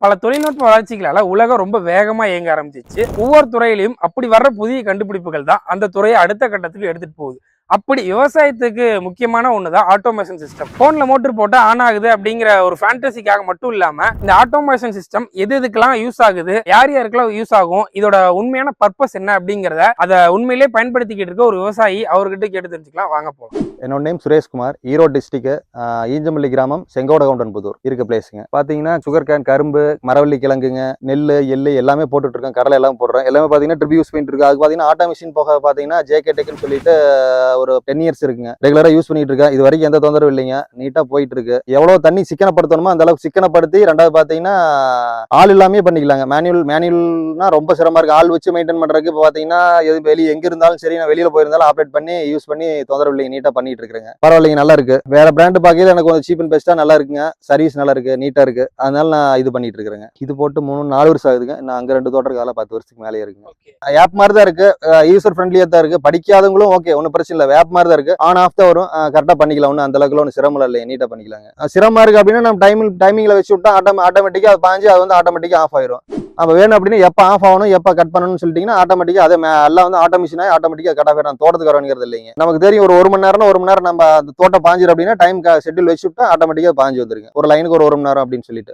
பல தொழில்நுட்ப வளர்ச்சிகளால உலகம் ரொம்ப வேகமா இயங்க ஆரம்பிச்சிச்சு. ஒவ்வொரு துறையிலையும் அப்படி வர்ற புதிய கண்டுபிடிப்புகள் தான் அந்த துறையை அடுத்த கட்டத்துக்கு எடுத்துட்டு போகுது. அப்படி விவசாயத்துக்கு முக்கியமான ஒண்ணுதான் ஆட்டோமேஷன் சிஸ்டம். போன்ல மோட்டர் போட்டா ஆன் ஆகுது அப்படிங்கிற ஒரு ஃபேண்டசிக்காக மட்டும் இல்லாம இந்த ஆட்டோமேஷன் சிஸ்டம் எது எதுக்கெல்லாம் யூஸ் ஆகுது, யார் யாருக்கெல்லாம் யூஸ் ஆகும், இதோட உண்மையான பர்பஸ் என்ன அப்படிங்கிறத அதை உண்மையிலேயே பயன்படுத்திக்கிட்டு இருக்க ஒரு விவசாயி அவர்கிட்ட கேட்டு தெரிஞ்சுக்கலாம். வாங்க போலாம். என்னோட நேம் சுரேஷ்குமார். ஈரோடு டிஸ்ட்ரிக்ட் ஈஞ்சமல்லி கிராமம் செங்கோடகவுண்டன்புதூர் இருக்க பிளேஸுங்க. பார்த்தீங்கன்னா சுகர் கேன், கரும்பு, மரவள்ளி கிழங்குங்க, நெல், எள்ளு எல்லாமே போட்டுட்டு இருக்கோம். கடலை எல்லாம் போடுறோம். எல்லாமே பார்த்தீங்கன்னா ட்ரிப் யூஸ் பண்ணிட்டு இருக்கு. அது பார்த்தீங்கன்னா ஆட்டோமேஷன் போக பார்த்தீங்கன்னா ஜேகே டெக்னு சொல்லிட்டு ஒரு 10 இயர்ஸ் இருக்குங்க. ரெகுலராக யூஸ் பண்ணிட்டு இருக்கேன். இது வரைக்கும் எந்த தொந்தரவும் இல்லைங்க. நீட்டாக போயிட்டு இருக்கு. எவ்வளோ தண்ணி சிக்கனப்படுத்தணுமோ அந்த அளவுக்கு சிக்கனப்படுத்தி, ரெண்டாவது பார்த்தீங்கன்னா ஆள் இல்லாமே பண்ணிக்கலாங்க. மேனுவல்னா ரொம்ப சிரமமா இருக்கு. ஆள் வச்சு மெயின்டைன் பண்றதுக்கு இப்போ பார்த்தீங்கன்னா வெளியே எங்க இருந்தாலும் சரி, நான் வெளியில போயிருந்தாலும் ஆப்ரேட் பண்ணி யூஸ் பண்ணி தொந்தரவு இல்லைங்க. நீட்டாக பண்ணிட்டு இருக்கிறேங்க. பரவாயில்லைங்க, நல்லா இருக்கு. வேற பிராண்ட் பார்க்கல எனக்கு கொஞ்சம் சீப் அண்ட் பெஸ்டா நல்லா இருக்குங்க. சர்வீஸ் நல்லா இருக்கு, நீட்டா இருக்கு. அதனால நான் இது பண்ணிட்டு இருக்கிறேங்க. இது போட்டு 3-4 வருஷம் ஆகுதுங்க. நான் அங்க 2 தோட்டம் இருக்கால 10 வருஷத்துக்கு மேலே இருக்குங்க. ஆப் மாதிரி தான் இருக்கு. யூசர் ஃப்ரெண்ட்லியா தான் இருக்கு. படிக்காதவங்களும் ஓகே, ஒன்றும் பிரச்சனை இல்லை. ஆப் மாதிரி தான் இருக்கு. ஆன் ஆஃப் தான் வரும். கரெக்டாக பண்ணிக்கலாம். ஒன்றும் அந்த அளவுக்கு ஒன்றும் சிரமம் இல்லை. நீட்டாக பண்ணிக்கலாங்க. சிரமமா இருக்கு அப்படின்னா நம்ம டைமிங்ல வச்சு விட்டா ஆட்டோமேட்டிக்கா அது பாஞ்சு அது வந்து ஆட்டோமேட்டிக்கா ஆஃப் ஆயிரும். அப்போ வேணும் அப்படின்னா எப்போ ஆஃப் ஆகணும், எப்போ கட் பண்ணணும்னு சொல்லிட்டீங்கன்னா ஆட்டோமேட்டிக்கா அதே எல்லாம் வந்து ஆட்டோமேஷன் ஆகி ஆட்டோமேட்டிக்கா கட் ஆஃப் ஆயிடும். தோட்டத்துக்கு வரணுங்கிறது இல்லைங்க. நமக்கு தெரியும் ஒரு மணி நேரம் நம்ம அந்த தோட்டம் பாஞ்சிரும் அப்படின்னா டைம் ஷெட்யூல் வச்சு விட்டா ஆட்டோமேட்டிக்கா பாஞ்சு வந்துருங்க. ஒரு லைனுக்கு ஒரு மணி நேரம் அப்படின்னு சொல்லிட்டு